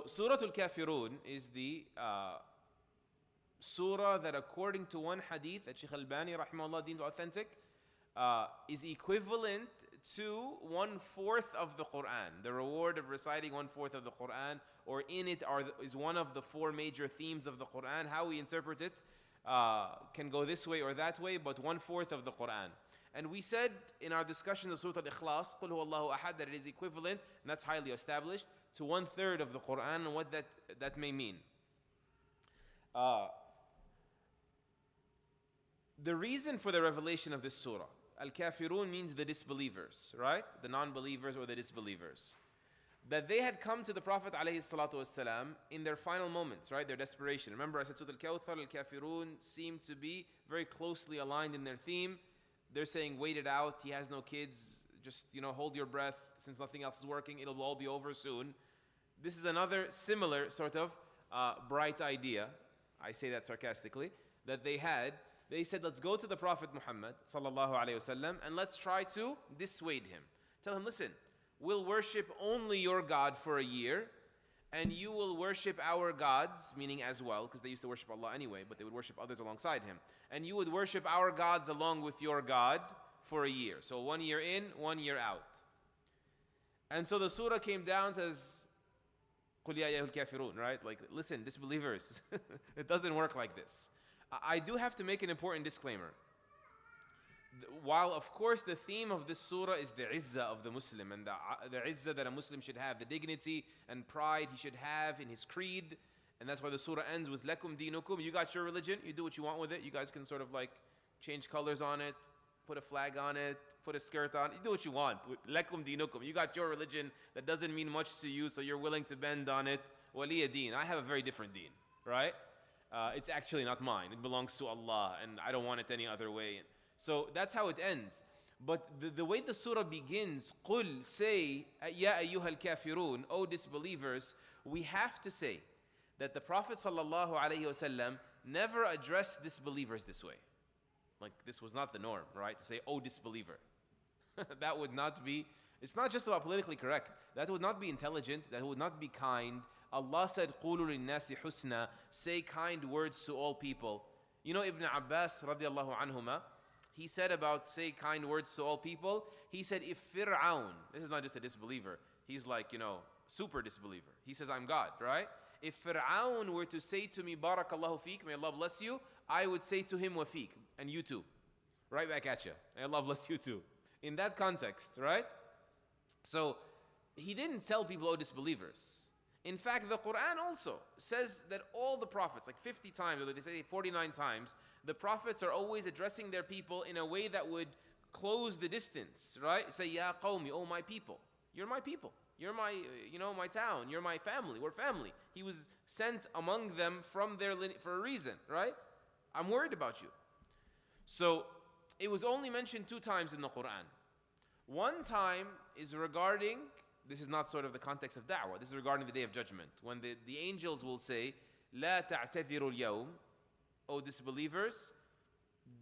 So Surah al-Kafirun is the surah that, according to one hadith that Shaykh Albani rahimahullah deemed authentic, is equivalent to 1/4 of the Quran. The reward of reciting 1/4 of the Quran, or in it is one of the 4 major themes of the Quran. How we interpret it can go this way or that way, but 1/4 of the Quran. And we said in our discussion of Surah Al-Ikhlas, قُلْ هُوَ اللَّهُ أَحَدٌ, that it is equivalent, and that's highly established, to 1/3 of the Quran, and what that may mean. The reason for the revelation of this surah, al-Kafirun means the disbelievers, right? The non-believers or the disbelievers. That they had come to the Prophet ﷺ in their final moments, right? Their desperation. Remember I said Surah Al-Kawthar, al-Kafirun seem to be very closely aligned in their theme. They're saying, wait it out, he has no kids, just hold your breath, since nothing else is working, it'll all be over soon. This is another similar sort of bright idea, I say that sarcastically, that they had. They said, let's go to the Prophet Muhammad sallallahu alaihi wasallam and let's try to dissuade him. Tell him, listen, we'll worship only your God for a year, and you will worship our gods, meaning as well, because they used to worship Allah anyway, but they would worship others alongside him. And you would worship our gods along with your God for a year. So 1 year in, 1 year out. And so the surah came down, says, قُلْ يَا أَيُّهَا الْكَافِرُونَ, right? Like, listen, disbelievers, it doesn't work like this. I do have to make an important disclaimer. While of course the theme of this surah is the izzah of the Muslim, and the izzah that a Muslim should have, the dignity and pride he should have in his creed, and that's why the surah ends with lakum dinukum. You got your religion, you do what you want with it. You guys can sort of like change colors on it, put a flag on it, put a skirt on it, you do what you want. Lakum dinukum. You got your religion that doesn't mean much to you, so you're willing to bend on it. Waliya deen. I have a very different deen, right? It's actually not mine. It belongs to Allah, and I don't want it any other way. So that's how it ends. But the way the surah begins, قُلْ, say, يَا أَيُّهَا الْكَافِرُونَ, O disbelievers, we have to say that the Prophet ﷺ never addressed disbelievers this way. Like, this was not the norm, right? To say, O disbeliever. That would not be, it's not just about politically correct. That would not be intelligent. That would not be kind. Allah said, قُولُوا لِلنَّاسِ حُسْنًا, say kind words to all people. You know Ibn Abbas radiallahu anhuma, he said about say kind words to all people, he said, if Fir'aun, this is not just a disbeliever, he's like, super disbeliever. He says, I'm God, right? If Fir'aun were to say to me, Barakallahu feek, may Allah bless you, I would say to him, wa feek, and you too. Right back at you. May Allah bless you too. In that context, right? So, he didn't tell people, oh, disbelievers. In fact, the Quran also says that all the prophets, like 50 times, or they say 49 times, the prophets are always addressing their people in a way that would close the distance, right? Say, Ya qawmi, oh my people. You're my people. You're my, my town. You're my family. We're family. He was sent among them from their lineage for a reason, right? I'm worried about you. So, it was only mentioned 2 times in the Quran. One time is regarding, this is not sort of the context of da'wah, this is regarding the Day of Judgment, when the angels will say, لا تعتذروا اليوم, O disbelievers,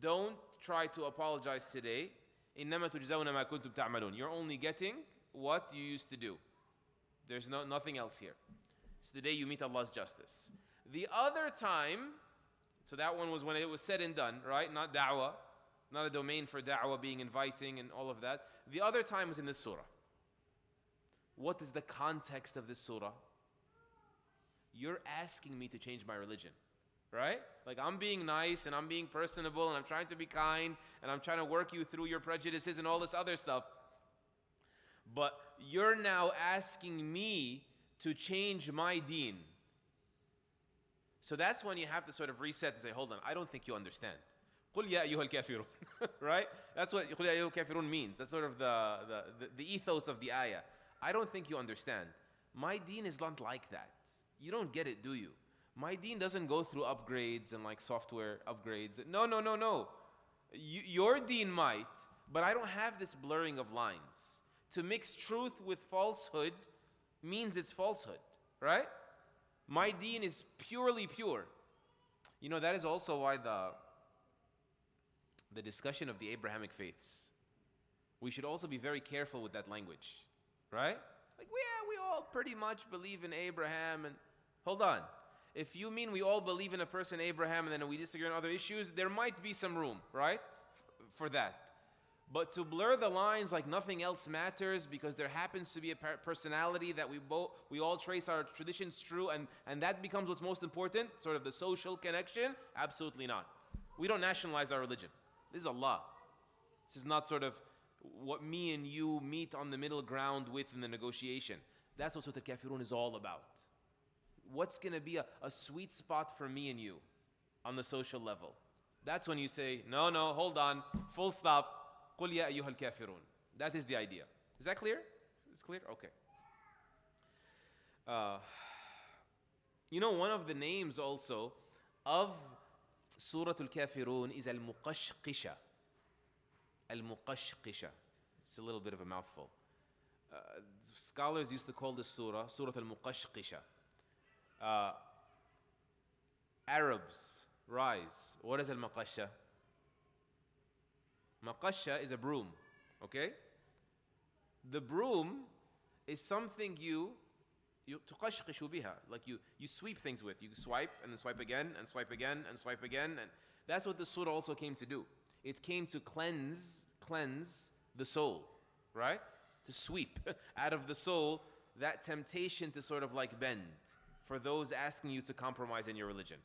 don't try to apologize today. إنما تجزون ما كنتم تعملون. You're only getting what you used to do. There's nothing else here. It's the day you meet Allah's justice. The other time, so that one was when it was said and done, right? Not da'wah, not a domain for da'wah being inviting and all of that. The other time was in this surah. What is the context of this surah? You're asking me to change my religion, right? Like, I'm being nice and I'm being personable and I'm trying to be kind and I'm trying to work you through your prejudices and all this other stuff. But you're now asking me to change my deen. So that's when you have to sort of reset and say, hold on, I don't think you understand. قُلْ يَا أَيُّهَا الْكَافِرُونَ. Right? That's what قُلْ يَا أَيُّهَا الْكَافِرُونَ means. That's sort of the ethos of the ayah. I don't think you understand. My deen is not like that. You don't get it, do you? My deen doesn't go through upgrades and like software upgrades. No. Your deen might, but I don't have this blurring of lines. To mix truth with falsehood means it's falsehood, right? My deen is purely pure. That is also why the discussion of the Abrahamic faiths, we should also be very careful with that language, right? Like, yeah, we all pretty much believe in Abraham. And hold on. If you mean we all believe in a person, Abraham, and then we disagree on other issues, there might be some room, right? For that. But to blur the lines like nothing else matters because there happens to be a personality that we all trace our traditions through, and that becomes what's most important, sort of the social connection, absolutely not. We don't nationalize our religion. This is Allah. This is not sort of what me and you meet on the middle ground with in the negotiation. That's what Surah al-Kafirun is all about. What's going to be a sweet spot for me and you on the social level? That's when you say, no, hold on, full stop. قُلْ يَا أَيُّهَا الْكَافِرُونَ. That is the idea. Is that clear? It's clear? Okay. You know, one of the names also of Surah al-Kafirun is al-Muqashqisha. Al-Muqashqisha. It's a little bit of a mouthful. Scholars used to call this surah al-Muqashqisha. Arabs, rise. What is al-Maqasha? Maqasha is a broom, okay? The broom is something you tuqashqishu biha, like you sweep things with. You swipe and then swipe again and swipe again and swipe again, and that's what the surah also came to do. It came to cleanse the soul, right? To sweep out of the soul that temptation to sort of like bend for those asking you to compromise in your religion.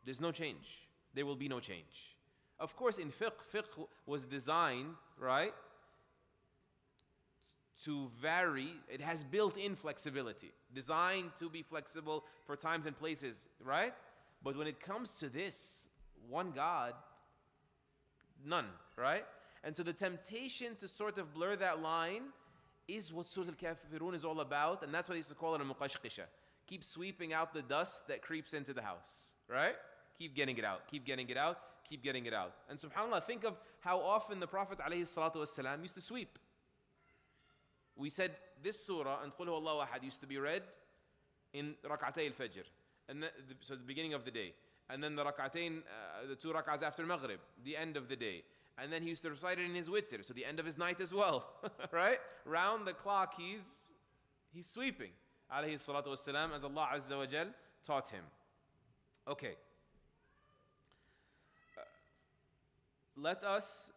There's no change. There will be no change. Of course, in fiqh was designed, right, to vary. It has built-in flexibility, designed to be flexible for times and places, right? But when it comes to this, one God, none, right? And so the temptation to sort of blur that line is what Surah al-Kafirun is all about, and that's why they used to call it a muqashqisha. Keep sweeping out the dust that creeps into the house, right? Keep getting it out, keep getting it out, keep getting it out. And subhanAllah, think of how often the Prophet ﷺ used to sweep. We said this surah and Qul Huwallahu Ahad used to be read in rak'atay al-fajr, and so the beginning of the day, and then the rak'atayn, the 2 rak'ahs after Maghrib, the end of the day, and then he used to recite it in his witr, so the end of his night as well, right? Round the clock he's sweeping, alayhi salatu wassalam, as Allah Azza wa Jal taught him. Okay. Let us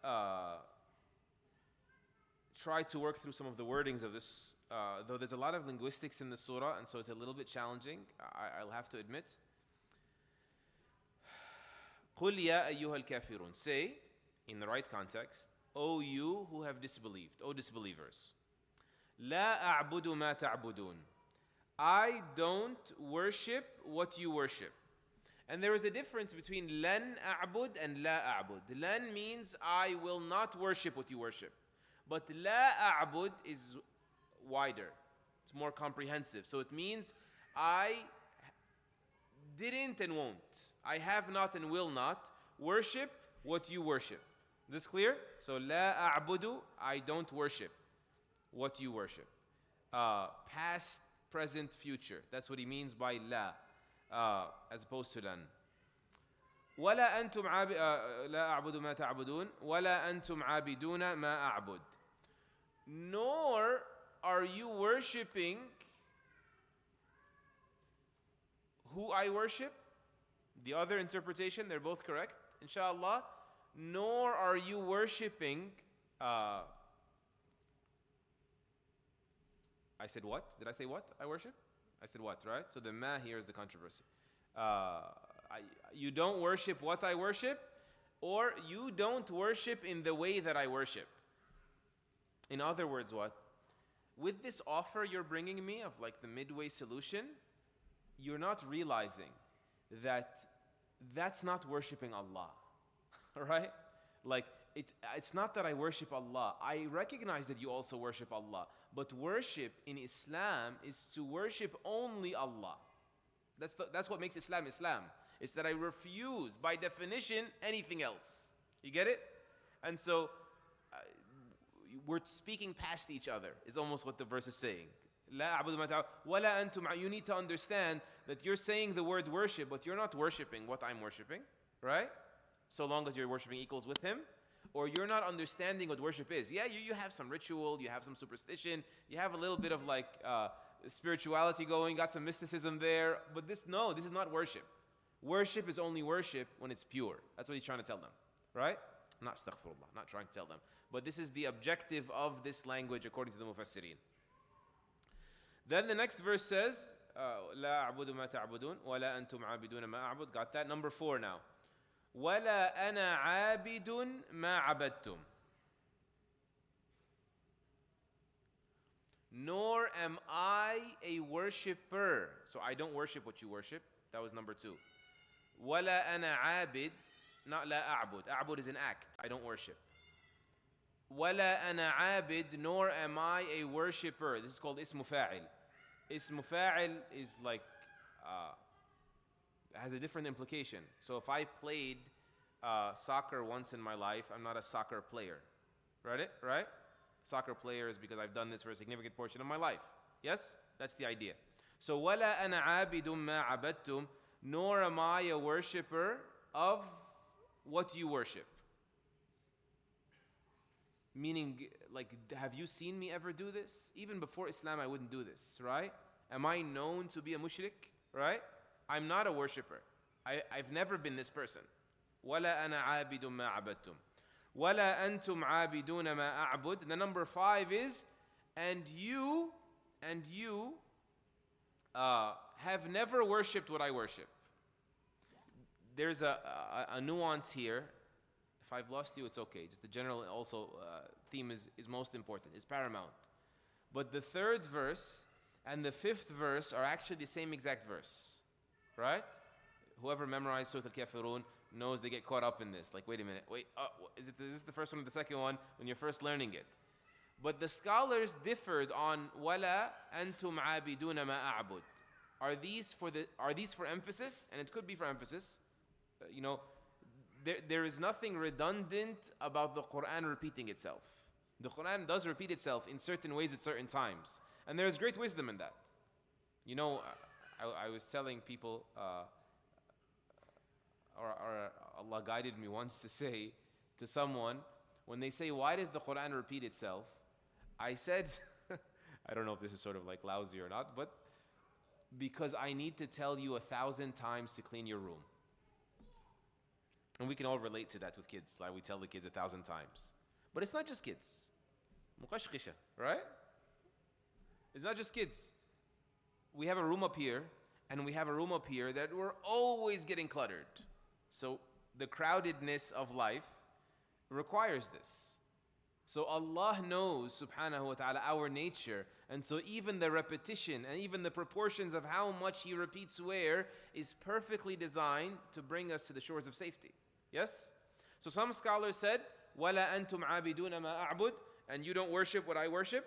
try to work through some of the wordings of this, though there's a lot of linguistics in the surah, and so it's a little bit challenging, I'll have to admit. قُلْ يَا أَيُّهَا الْكَافِرُونَ. Say, in the right context, O you who have disbelieved, O disbelievers. لَا أَعْبُدُ مَا تَعْبُدُونَ. I don't worship what you worship. And there is a difference between lan a'bud and la a'bud. Lan means I will not worship what you worship. But la a'bud is wider. It's more comprehensive. So it means I didn't and won't. I have not and will not worship what you worship. Is this clear? So la a'budu, I don't worship what you worship. Past, present, future. That's what he means by la. As opposed to lan. ولا أنتم لا أعبد ما تعبدون ولا أنتم عابدون ما أعبد. Nor are you worshipping who I worship. The other interpretation, they're both correct, inshallah. Nor are you worshipping. I said what? Did I say what? I worship? I said what, right? So the ma here is the controversy. You don't worship what I worship, or you don't worship in the way that I worship. In other words, what? With this offer you're bringing me of like the midway solution, you're not realizing that that's not worshiping Allah, right? Like, it's not that I worship Allah. I recognize that you also worship Allah. But worship in Islam is to worship only Allah. That's what makes Islam Islam. It's that I refuse, by definition, anything else. You get it? And so, we're speaking past each other, is almost what the verse is saying. You need to understand that you're saying the word worship, but you're not worshiping what I'm worshiping, right? So long as you're worshiping equals with him. or you're not understanding what worship is. Yeah, you have some ritual, you have some superstition, you have a little bit of like spirituality going, got some mysticism there, but this is not worship. Worship is only worship when it's pure. That's what he's trying to tell them, right? Not astaghfirullah, not trying to tell them. But this is the objective of this language according to the Mufassirin. Then the next verse says, لا أعبد ما تعبدون ولا أنتم عابدون ما أعبد. Got that? Number 4 now. ولا أنا عابد ما عبدتم. Nor am I a worshipper. So I don't worship what you worship. That was number 2. ولا أنا عابد, not لا أعبد. أعبد is an act. I don't worship. ولا أنا عابد, nor am I a worshipper. This is called اسم فاعل. اسم فاعل is like, has a different implication. So if I played soccer once in my life, I'm not a soccer player. Right? Soccer player is because I've done this for a significant portion of my life. Yes? That's the idea. So ولا أنا عابد ما عبدتم, nor am I a worshipper of what you worship. Meaning, like, have you seen me ever do this? Even before Islam, I wouldn't do this, right? Am I known to be a mushrik, right? I'm not a worshipper. I've never been this person. وَلَا أَنَا عَابِدٌ مَا عَبَدْتُمْ وَلَا أَنْتُمْ عَابِدُونَ مَا أَعْبُدْ. The number 5 is, and you have never worshipped what I worship. There's a nuance here. If I've lost you, it's okay. Just the general also theme is most important, is paramount. But the 3rd verse and the 5th verse are actually the same exact verse, right? Whoever memorized Surat al-Kafirun knows they get caught up in this. Like, wait a minute, is this the first one or the second one when you're first learning it? But the scholars differed on وَلَا أَنْتُمْ عَابِدُونَ مَا أَعْبُدْ. Are these for emphasis? And it could be for emphasis. There is nothing redundant about the Quran repeating itself. The Quran does repeat itself in certain ways at certain times. And there is great wisdom in that. I was telling people, or Allah guided me once to say to someone, when they say, why does the Quran repeat itself? I said, I don't know if this is sort of like lousy or not, but because I need to tell you 1,000 times to clean your room. And we can all relate to that with kids, like we tell the kids 1,000 times. But it's not just kids. Muqashqisha, right? It's not just kids. We have a room up here, and we have a room up here that we're always getting cluttered. So the crowdedness of life requires this. So Allah knows, subhanahu wa ta'ala, our nature. And so even the repetition and even the proportions of how much He repeats where is perfectly designed to bring us to the shores of safety. Yes? So some scholars said, وَلَا أَنْتُمْ عَابِدُونَ مَا أَعْبُدْ, and you don't worship what I worship,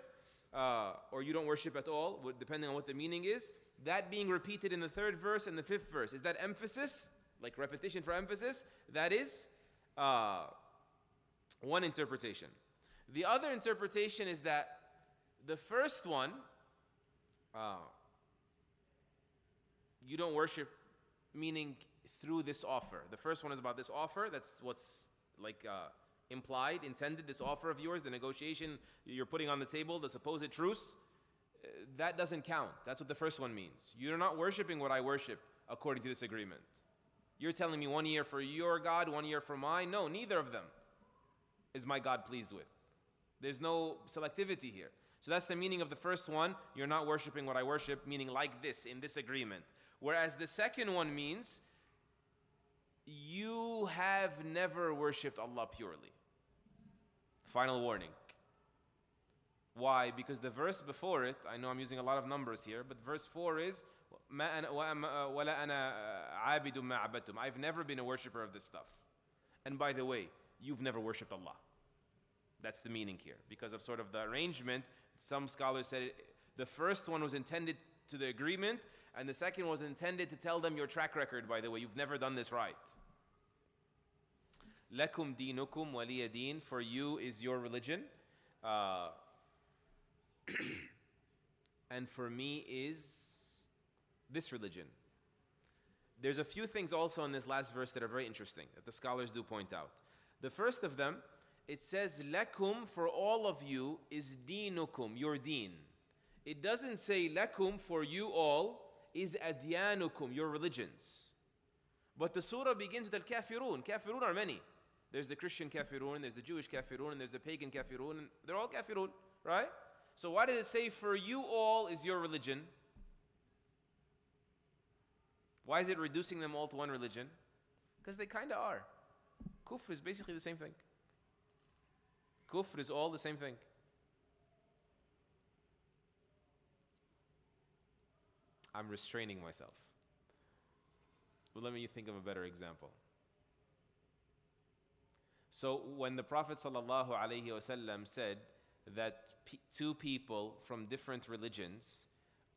or you don't worship at all, depending on what the meaning is. That being repeated in the 3rd verse and the 5th verse. Is that emphasis? Like repetition for emphasis? That is one interpretation. The other interpretation is that the first one, you don't worship, meaning through this offer. The first one is about this offer. That's what's like implied, intended, this offer of yours, the negotiation you're putting on the table, the supposed truce. That doesn't count. That's what the first one means. You're not worshiping what I worship according to this agreement. You're telling me 1 year for your God, 1 year for mine. No, neither of them is my God pleased with. There's no selectivity here. So that's the meaning of the first one. You're not worshiping what I worship, meaning like this, in this agreement. Whereas the second one means, you have never worshipped Allah purely. Final warning. Why? Because the verse before it, I know I'm using a lot of numbers here, but verse 4 is, وَلَا أَنَا عَابِدٌ مَا عَبَدْتُمْ. I've never been a worshipper of this stuff. And by the way, you've never worshipped Allah. That's the meaning here. Because of sort of the arrangement, some scholars said the first one was intended to the agreement, and the second was intended to tell them your track record, by the way, you've never done this right. لَكُمْ دِينُكُمْ وَلِيَ دِينٌ. For you is your religion. And for me is this religion. There's a few things also in this last verse that are very interesting, that the scholars do point out. The first of them it says lakum, for all of you, is dinukum, your deen. It doesn't say lakum, for you all, is adyanukum, your religions. But the surah begins with al-Kafirun. Kafirun are many. There's the Christian Kafirun, there's the Jewish Kafirun, and there's the pagan Kafirun, and they're all Kafirun, right? So why did it say for you all is your religion? Why is it reducing them all to one religion? Because they kind of are. Kufr is basically the same thing. Kufr is all the same thing. I'm restraining myself. But let me think of a better example. So when the Prophet ﷺ said that two people from different religions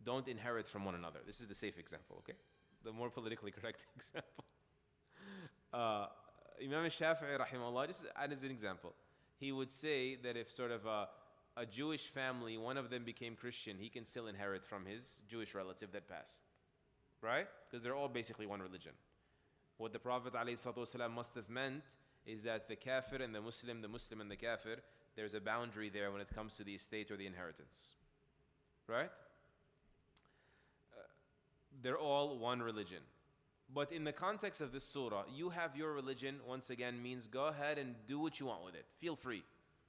don't inherit from one another. This is the safe example, okay? The more politically correct example. Imam Shafi'i rahimahullah, just as an example, he would say that if sort of a Jewish family, one of them became Christian, he can still inherit from his Jewish relative that passed. Right? Because they're all basically one religion. What the Prophet ﷺ must have meant is that the kafir and the Muslim and the kafir, there's a boundary there when it comes to the estate or the inheritance. Right? They're all one religion. But in the context of this surah, you have your religion, once again, means go ahead and do what you want with it. Feel free.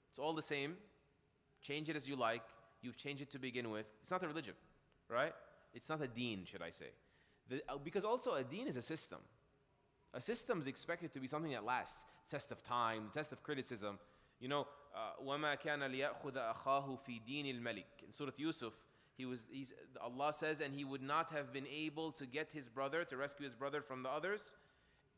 It's all the same. Change it as you like. You've changed it to begin with. It's not a religion, right? It's not a deen, should I say. Because also a deen is a system. A system is expected to be something that lasts. Test of time, test of criticism. You know, وَمَا كَانَ لِيَأْخُذَ أَخَاهُ فِي دِينِ الْمَلِكِ. In Surah Yusuf, Allah says, and he would not have been able to get his brother, to rescue his brother from the others.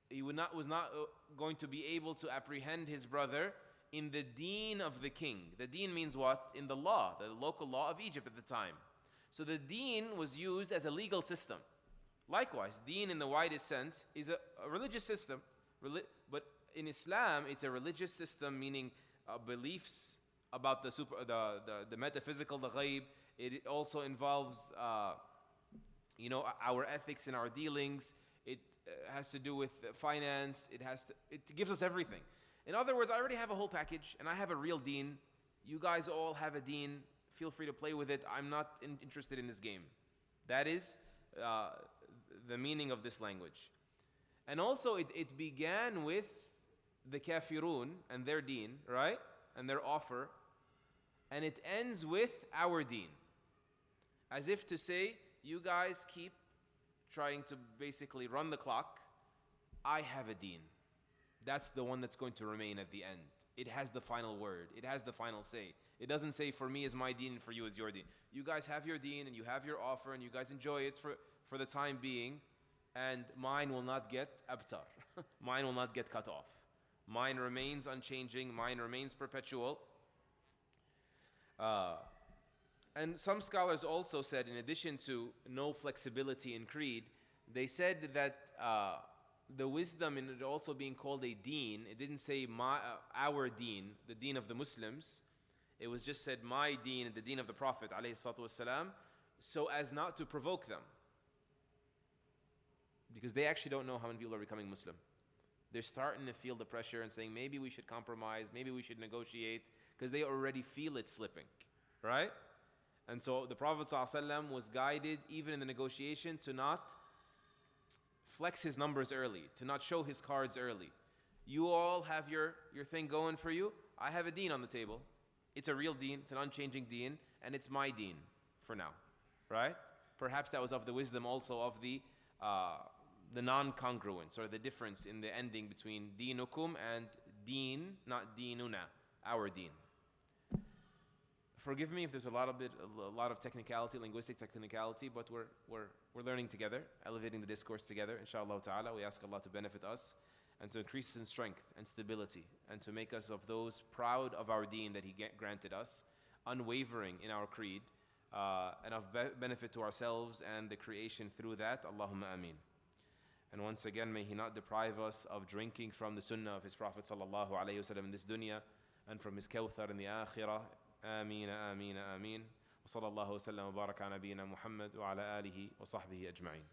He was not going to be able to apprehend his brother in the deen of the king. The deen means what? In the law, the local law of Egypt at the time. So the deen was used as a legal system. Likewise, deen in the widest sense is a religious system. But in Islam, it's a religious system, meaning beliefs about the metaphysical, the ghaib. It also involves, our ethics and our dealings. It has to do with finance. It gives us everything. In other words, I already have a whole package, and I have a real deen. You guys all have a deen. Feel free to play with it. I'm not interested in this game. That is the meaning of this language. And also, it began with the Kafirun and their deen, right? And their offer. And it ends with our deen. As if to say, you guys keep trying to basically run the clock. I have a deen. That's the one that's going to remain at the end. It has the final word. It has the final say. It doesn't say, for me is my deen and for you is your deen. You guys have your deen and you have your offer and you guys enjoy it for the time being, and mine will not get abtar. Mine will not get cut off. Mine remains unchanging. Mine remains perpetual. And some scholars also said, in addition to no flexibility in creed, they said that the wisdom in it also being called a deen, it didn't say our deen, the deen of the Muslims. It was just said my deen and the deen of the Prophet ﷺ, so as not to provoke them. Because they actually don't know how many people are becoming Muslim. They're starting to feel the pressure and saying, maybe we should compromise, maybe we should negotiate, because they already feel it slipping, right? And so the Prophet ﷺ was guided, even in the negotiation, to not flex his numbers early, to not show his cards early. You all have your thing going for you. I have a deen on the table. It's a real deen, it's an unchanging deen, and it's my deen for now, right? Perhaps that was of the wisdom also of the non-congruence, or the difference in the ending between deenukum and deen, not deenuna, our deen. Forgive me if there's a lot of technicality, linguistic technicality, but we're learning together, elevating the discourse together, inshallah ta'ala. We ask Allah to benefit us and to increase us in strength and stability, and to make us of those proud of our deen that He granted us, unwavering in our creed, and of benefit to ourselves and the creation through that. Allahumma ameen. And once again, may He not deprive us of drinking from the sunnah of His Prophet sallallahu alaihi wasallam in this dunya, and from His kawthar in the akhirah. آمين آمين آمين وصلى الله وسلم وبارك على نبينا محمد وعلى آله وصحبه أجمعين.